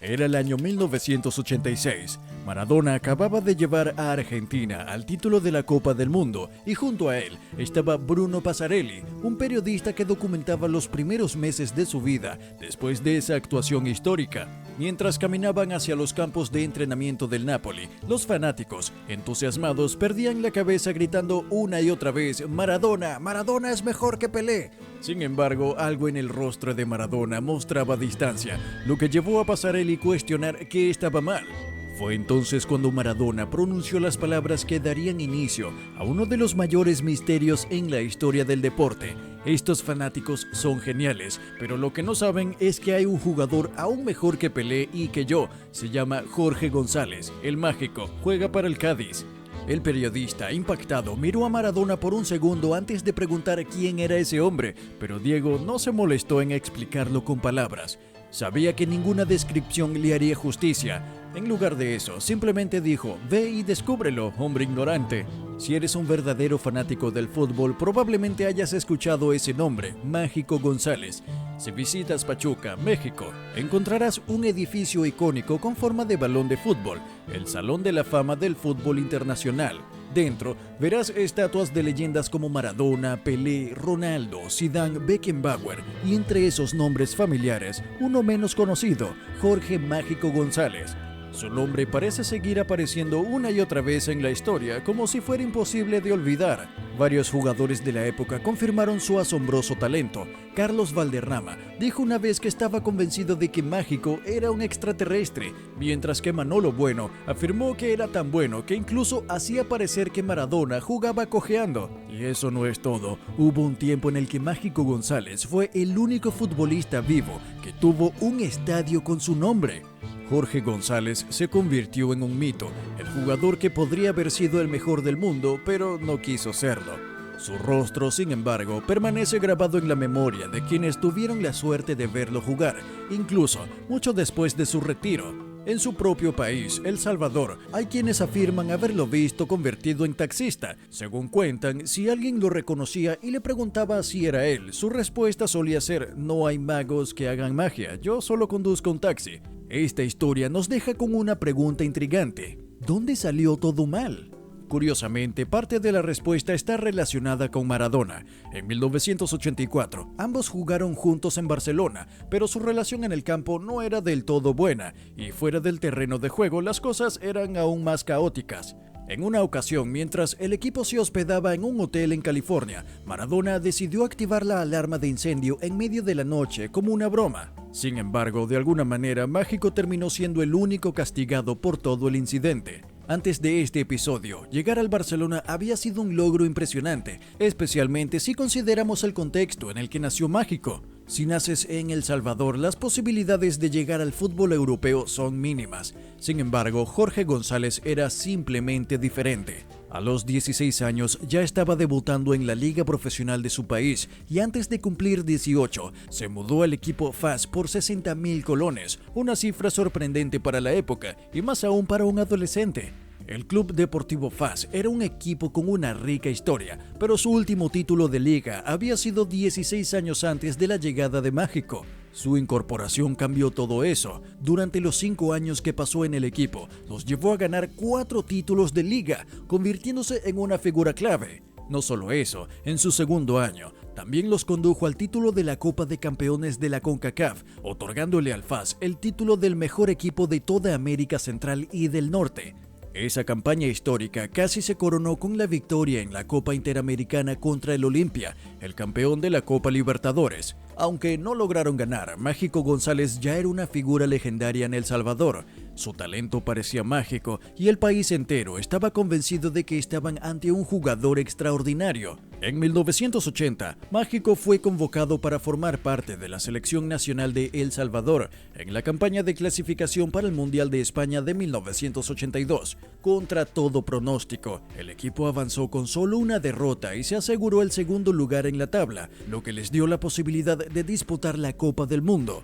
Era el año 1986. Maradona acababa de llevar a Argentina al título de la Copa del Mundo y junto a él estaba Bruno Passarelli, un periodista que documentaba los primeros meses de su vida después de esa actuación histórica. Mientras caminaban hacia los campos de entrenamiento del Napoli, los fanáticos, entusiasmados, perdían la cabeza gritando una y otra vez: «Maradona, Maradona es mejor que Pelé». Sin embargo, algo en el rostro de Maradona mostraba distancia, lo que llevó a Passarelli a cuestionar qué estaba mal. Fue entonces cuando Maradona pronunció las palabras que darían inicio a uno de los mayores misterios en la historia del deporte. Estos fanáticos son geniales, pero lo que no saben es que hay un jugador aún mejor que Pelé y que yo. Se llama Jorge González, el mágico, juega para el Cádiz. El periodista, impactado, miró a Maradona por un segundo antes de preguntar quién era ese hombre, pero Diego no se molestó en explicarlo con palabras. Sabía que ninguna descripción le haría justicia. En lugar de eso, simplemente dijo: «Ve y descúbrelo, hombre ignorante». Si eres un verdadero fanático del fútbol, probablemente hayas escuchado ese nombre, Mágico González. Si visitas Pachuca, México, encontrarás un edificio icónico con forma de balón de fútbol, el Salón de la Fama del Fútbol Internacional. Dentro verás estatuas de leyendas como Maradona, Pelé, Ronaldo, Zidane, Beckenbauer y entre esos nombres familiares, uno menos conocido, Jorge Mágico González. Su nombre parece seguir apareciendo una y otra vez en la historia, como si fuera imposible de olvidar. Varios jugadores de la época confirmaron su asombroso talento. Carlos Valderrama dijo una vez que estaba convencido de que Mágico era un extraterrestre, mientras que Manolo Bueno afirmó que era tan bueno que incluso hacía parecer que Maradona jugaba cojeando. Y eso no es todo. Hubo un tiempo en el que Mágico González fue el único futbolista vivo que tuvo un estadio con su nombre. Jorge González se convirtió en un mito, el jugador que podría haber sido el mejor del mundo, pero no quiso serlo. Su rostro, sin embargo, permanece grabado en la memoria de quienes tuvieron la suerte de verlo jugar, incluso mucho después de su retiro. En su propio país, El Salvador, hay quienes afirman haberlo visto convertido en taxista. Según cuentan, si alguien lo reconocía y le preguntaba si era él, su respuesta solía ser: «No hay magos que hagan magia, yo solo conduzco un taxi». Esta historia nos deja con una pregunta intrigante: ¿dónde salió todo mal? Curiosamente, parte de la respuesta está relacionada con Maradona. En 1984, ambos jugaron juntos en Barcelona, pero su relación en el campo no era del todo buena, y fuera del terreno de juego las cosas eran aún más caóticas. En una ocasión, mientras el equipo se hospedaba en un hotel en California, Maradona decidió activar la alarma de incendio en medio de la noche como una broma. Sin embargo, de alguna manera, Mágico terminó siendo el único castigado por todo el incidente. Antes de este episodio, llegar al Barcelona había sido un logro impresionante, especialmente si consideramos el contexto en el que nació Mágico. Si naces en El Salvador, las posibilidades de llegar al fútbol europeo son mínimas. Sin embargo, Jorge González era simplemente diferente. A los 16 años ya estaba debutando en la liga profesional de su país y antes de cumplir 18 se mudó al equipo FAS por 60,000 colones, una cifra sorprendente para la época y más aún para un adolescente. El Club Deportivo FAS era un equipo con una rica historia, pero su último título de liga había sido 16 años antes de la llegada de Mágico. Su incorporación cambió todo eso. Durante los 5 años que pasó en el equipo, los llevó a ganar 4 títulos de liga, convirtiéndose en una figura clave. No solo eso, en su segundo año, también los condujo al título de la Copa de Campeones de la CONCACAF, otorgándole al FAS el título del mejor equipo de toda América Central y del Norte. Esa campaña histórica casi se coronó con la victoria en la Copa Interamericana contra el Olimpia, el campeón de la Copa Libertadores. Aunque no lograron ganar, Mágico González ya era una figura legendaria en El Salvador. Su talento parecía mágico y el país entero estaba convencido de que estaban ante un jugador extraordinario. En 1980, Mágico fue convocado para formar parte de la selección nacional de El Salvador en la campaña de clasificación para el Mundial de España de 1982. Contra todo pronóstico, el equipo avanzó con solo una derrota y se aseguró el segundo lugar en la tabla, lo que les dio la posibilidad de disputar la Copa del Mundo.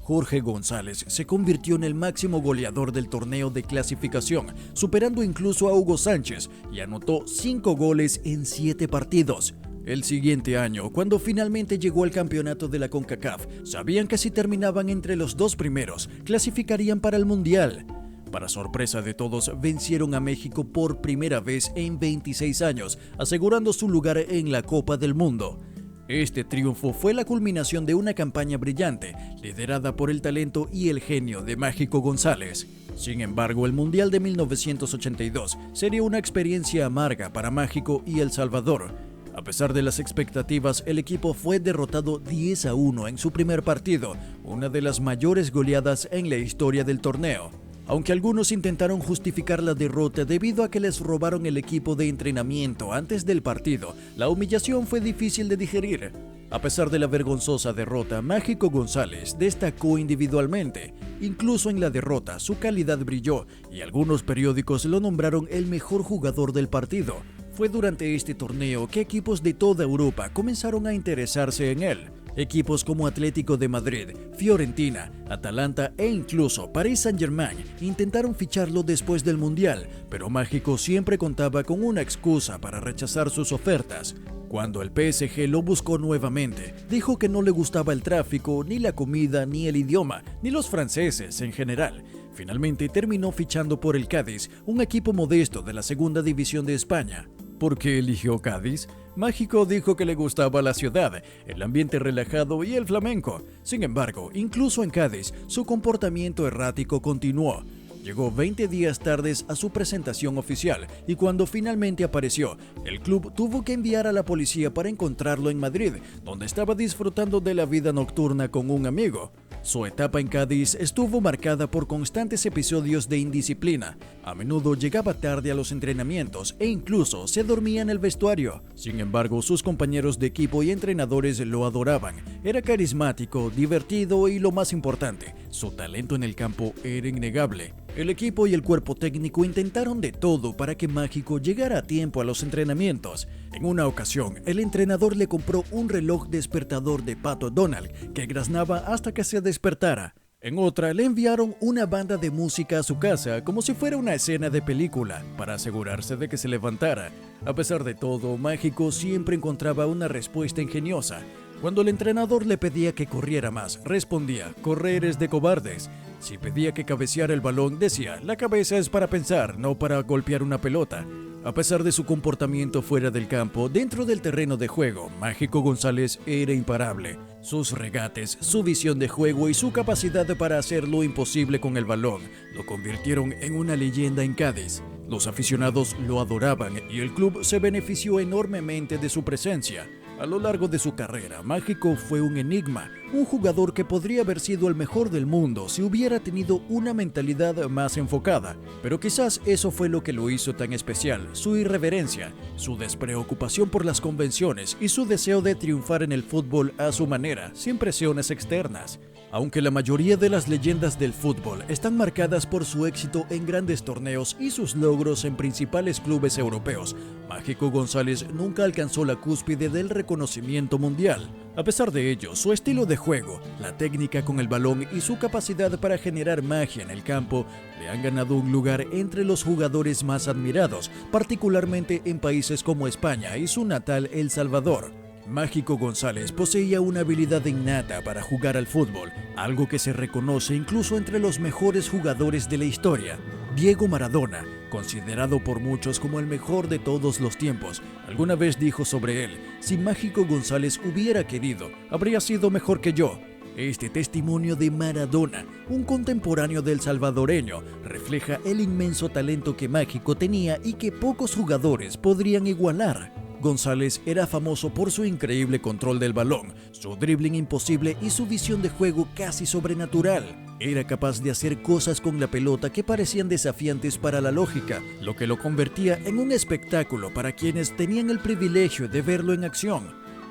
Jorge González se convirtió en el máximo goleador del torneo de clasificación, superando incluso a Hugo Sánchez, y anotó 5 goles en 7 partidos. El siguiente año, cuando finalmente llegó al campeonato de la CONCACAF, sabían que si terminaban entre los dos primeros, clasificarían para el Mundial. Para sorpresa de todos, vencieron a México por primera vez en 26 años, asegurando su lugar en la Copa del Mundo. Este triunfo fue la culminación de una campaña brillante, liderada por el talento y el genio de Mágico González. Sin embargo, el Mundial de 1982 sería una experiencia amarga para Mágico y El Salvador. A pesar de las expectativas, el equipo fue derrotado 10-1 en su primer partido, una de las mayores goleadas en la historia del torneo. Aunque algunos intentaron justificar la derrota debido a que les robaron el equipo de entrenamiento antes del partido, la humillación fue difícil de digerir. A pesar de la vergonzosa derrota, Mágico González destacó individualmente. Incluso en la derrota, su calidad brilló y algunos periódicos lo nombraron el mejor jugador del partido. Fue durante este torneo que equipos de toda Europa comenzaron a interesarse en él. Equipos como Atlético de Madrid, Fiorentina, Atalanta e incluso Paris Saint-Germain intentaron ficharlo después del Mundial, pero Mágico siempre contaba con una excusa para rechazar sus ofertas. Cuando el PSG lo buscó nuevamente, dijo que no le gustaba el tráfico, ni la comida, ni el idioma, ni los franceses en general. Finalmente terminó fichando por el Cádiz, un equipo modesto de la segunda división de España. ¿Por qué eligió Cádiz? Mágico dijo que le gustaba la ciudad, el ambiente relajado y el flamenco. Sin embargo, incluso en Cádiz, su comportamiento errático continuó. Llegó 20 días tardes a su presentación oficial y cuando finalmente apareció, el club tuvo que enviar a la policía para encontrarlo en Madrid, donde estaba disfrutando de la vida nocturna con un amigo. Su etapa en Cádiz estuvo marcada por constantes episodios de indisciplina. A menudo llegaba tarde a los entrenamientos e incluso se dormía en el vestuario. Sin embargo, sus compañeros de equipo y entrenadores lo adoraban. Era carismático, divertido y lo más importante, su talento en el campo era innegable. El equipo y el cuerpo técnico intentaron de todo para que Mágico llegara a tiempo a los entrenamientos. En una ocasión, el entrenador le compró un reloj despertador de Pato Donald que graznaba hasta que se despertara. En otra, le enviaron una banda de música a su casa como si fuera una escena de película, para asegurarse de que se levantara. A pesar de todo, Mágico siempre encontraba una respuesta ingeniosa. Cuando el entrenador le pedía que corriera más, respondía: correr es de cobardes. Si pedía que cabeceara el balón, decía: la cabeza es para pensar, no para golpear una pelota. A pesar de su comportamiento fuera del campo, dentro del terreno de juego, Mágico González era imparable. Sus regates, su visión de juego y su capacidad para hacer lo imposible con el balón lo convirtieron en una leyenda en Cádiz. Los aficionados lo adoraban y el club se benefició enormemente de su presencia. A lo largo de su carrera, Mágico fue un enigma, un jugador que podría haber sido el mejor del mundo si hubiera tenido una mentalidad más enfocada. Pero quizás eso fue lo que lo hizo tan especial, su irreverencia, su despreocupación por las convenciones y su deseo de triunfar en el fútbol a su manera, sin presiones externas. Aunque la mayoría de las leyendas del fútbol están marcadas por su éxito en grandes torneos y sus logros en principales clubes europeos, Mágico González nunca alcanzó la cúspide del reconocimiento mundial. A pesar de ello, su estilo de juego, la técnica con el balón y su capacidad para generar magia en el campo le han ganado un lugar entre los jugadores más admirados, particularmente en países como España y su natal El Salvador. Mágico González poseía una habilidad innata para jugar al fútbol, algo que se reconoce incluso entre los mejores jugadores de la historia. Diego Maradona, considerado por muchos como el mejor de todos los tiempos, alguna vez dijo sobre él: si Mágico González hubiera querido, habría sido mejor que yo. Este testimonio de Maradona, un contemporáneo del salvadoreño, refleja el inmenso talento que Mágico tenía y que pocos jugadores podrían igualar. González era famoso por su increíble control del balón, su dribbling imposible y su visión de juego casi sobrenatural. Era capaz de hacer cosas con la pelota que parecían desafiantes para la lógica, lo que lo convertía en un espectáculo para quienes tenían el privilegio de verlo en acción.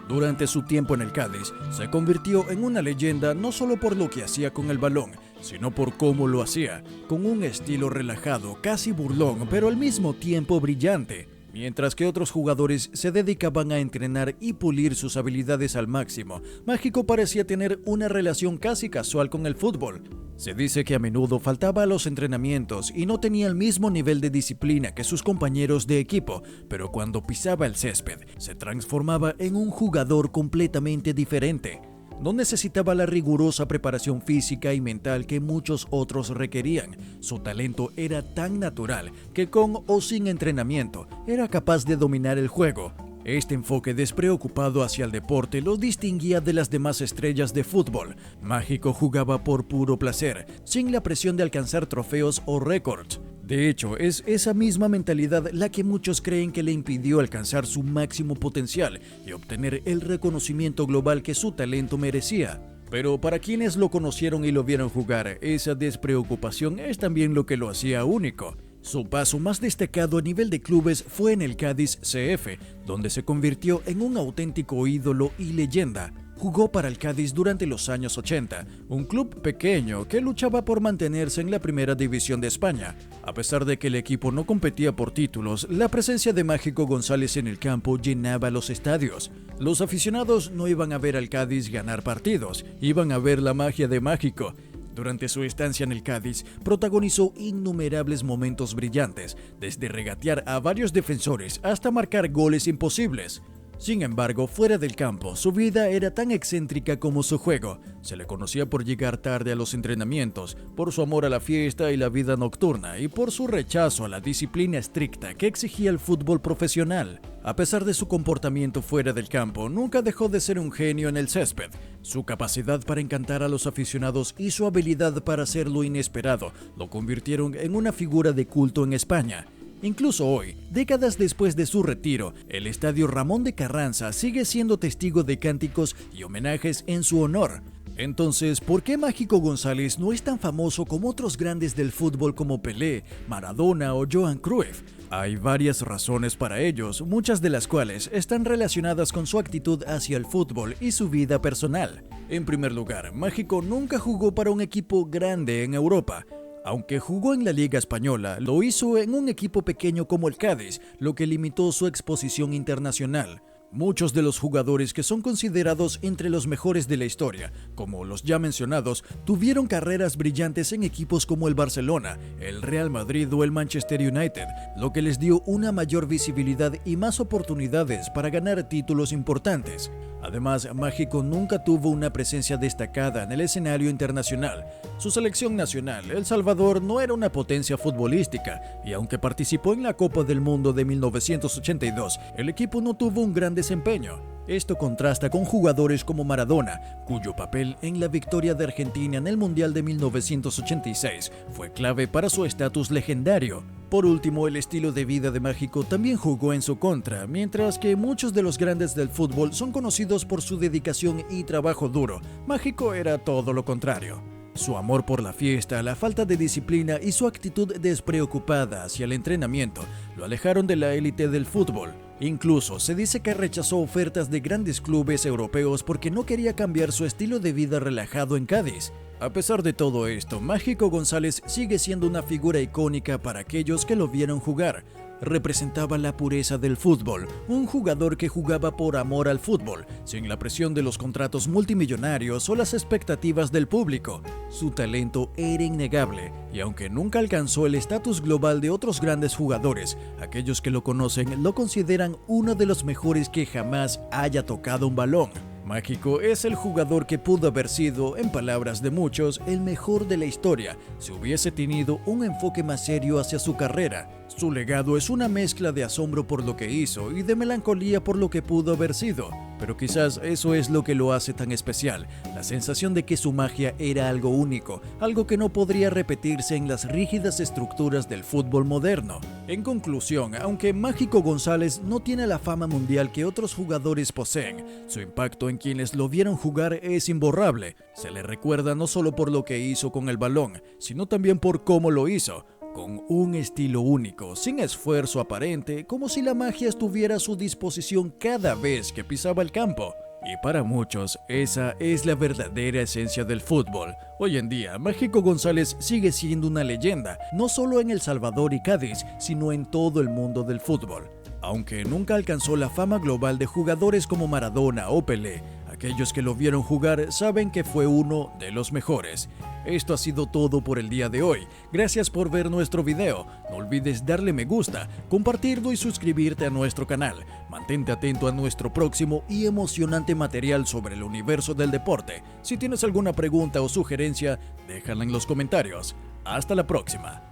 Durante su tiempo en el Cádiz, se convirtió en una leyenda no solo por lo que hacía con el balón, sino por cómo lo hacía, con un estilo relajado, casi burlón, pero al mismo tiempo brillante. Mientras que otros jugadores se dedicaban a entrenar y pulir sus habilidades al máximo, Mágico parecía tener una relación casi casual con el fútbol. Se dice que a menudo faltaba a los entrenamientos y no tenía el mismo nivel de disciplina que sus compañeros de equipo, pero cuando pisaba el césped, se transformaba en un jugador completamente diferente. No necesitaba la rigurosa preparación física y mental que muchos otros requerían. Su talento era tan natural que con o sin entrenamiento era capaz de dominar el juego. Este enfoque despreocupado hacia el deporte lo distinguía de las demás estrellas de fútbol. Mágico jugaba por puro placer, sin la presión de alcanzar trofeos o récords. De hecho, es esa misma mentalidad la que muchos creen que le impidió alcanzar su máximo potencial y obtener el reconocimiento global que su talento merecía. Pero para quienes lo conocieron y lo vieron jugar, esa despreocupación es también lo que lo hacía único. Su paso más destacado a nivel de clubes fue en el Cádiz CF, donde se convirtió en un auténtico ídolo y leyenda. Jugó para el Cádiz durante los años 80, un club pequeño que luchaba por mantenerse en la primera división de España. A pesar de que el equipo no competía por títulos, la presencia de Mágico González en el campo llenaba los estadios. Los aficionados no iban a ver al Cádiz ganar partidos, iban a ver la magia de Mágico. Durante su estancia en el Cádiz, protagonizó innumerables momentos brillantes, desde regatear a varios defensores hasta marcar goles imposibles. Sin embargo, fuera del campo, su vida era tan excéntrica como su juego. Se le conocía por llegar tarde a los entrenamientos, por su amor a la fiesta y la vida nocturna, y por su rechazo a la disciplina estricta que exigía el fútbol profesional. A pesar de su comportamiento fuera del campo, nunca dejó de ser un genio en el césped. Su capacidad para encantar a los aficionados y su habilidad para hacer lo inesperado lo convirtieron en una figura de culto en España. Incluso hoy, décadas después de su retiro, el Estadio Ramón de Carranza sigue siendo testigo de cánticos y homenajes en su honor. Entonces, ¿por qué Mágico González no es tan famoso como otros grandes del fútbol como Pelé, Maradona o Johan Cruyff? Hay varias razones para ellos, muchas de las cuales están relacionadas con su actitud hacia el fútbol y su vida personal. En primer lugar, Mágico nunca jugó para un equipo grande en Europa. Aunque jugó en la Liga Española, lo hizo en un equipo pequeño como el Cádiz, lo que limitó su exposición internacional. Muchos de los jugadores que son considerados entre los mejores de la historia, como los ya mencionados, tuvieron carreras brillantes en equipos como el Barcelona, el Real Madrid o el Manchester United, lo que les dio una mayor visibilidad y más oportunidades para ganar títulos importantes. Además, Mágico nunca tuvo una presencia destacada en el escenario internacional. Su selección nacional, El Salvador, no era una potencia futbolística, y aunque participó en la Copa del Mundo de 1982, el equipo no tuvo un gran desempeño. Esto contrasta con jugadores como Maradona, cuyo papel en la victoria de Argentina en el Mundial de 1986 fue clave para su estatus legendario. Por último, el estilo de vida de Mágico también jugó en su contra, mientras que muchos de los grandes del fútbol son conocidos por su dedicación y trabajo duro. Mágico era todo lo contrario. Su amor por la fiesta, la falta de disciplina y su actitud despreocupada hacia el entrenamiento lo alejaron de la élite del fútbol. Incluso se dice que rechazó ofertas de grandes clubes europeos porque no quería cambiar su estilo de vida relajado en Cádiz. A pesar de todo esto, Mágico González sigue siendo una figura icónica para aquellos que lo vieron jugar. Representaba la pureza del fútbol, un jugador que jugaba por amor al fútbol, sin la presión de los contratos multimillonarios o las expectativas del público. Su talento era innegable, y aunque nunca alcanzó el estatus global de otros grandes jugadores, aquellos que lo conocen lo consideran uno de los mejores que jamás haya tocado un balón. Mágico es el jugador que pudo haber sido, en palabras de muchos, el mejor de la historia si hubiese tenido un enfoque más serio hacia su carrera. Su legado es una mezcla de asombro por lo que hizo y de melancolía por lo que pudo haber sido, pero quizás eso es lo que lo hace tan especial, la sensación de que su magia era algo único, algo que no podría repetirse en las rígidas estructuras del fútbol moderno. En conclusión, aunque Mágico González no tiene la fama mundial que otros jugadores poseen, su impacto en quienes lo vieron jugar es imborrable. Se le recuerda no solo por lo que hizo con el balón, sino también por cómo lo hizo, con un estilo único, sin esfuerzo aparente, como si la magia estuviera a su disposición cada vez que pisaba el campo. Y para muchos, esa es la verdadera esencia del fútbol. Hoy en día, Mágico González sigue siendo una leyenda, no solo en El Salvador y Cádiz, sino en todo el mundo del fútbol. Aunque nunca alcanzó la fama global de jugadores como Maradona o Pelé, aquellos que lo vieron jugar saben que fue uno de los mejores. Esto ha sido todo por el día de hoy. Gracias por ver nuestro video. No olvides darle me gusta, compartirlo y suscribirte a nuestro canal. Mantente atento a nuestro próximo y emocionante material sobre el universo del deporte. Si tienes alguna pregunta o sugerencia, déjala en los comentarios. Hasta la próxima.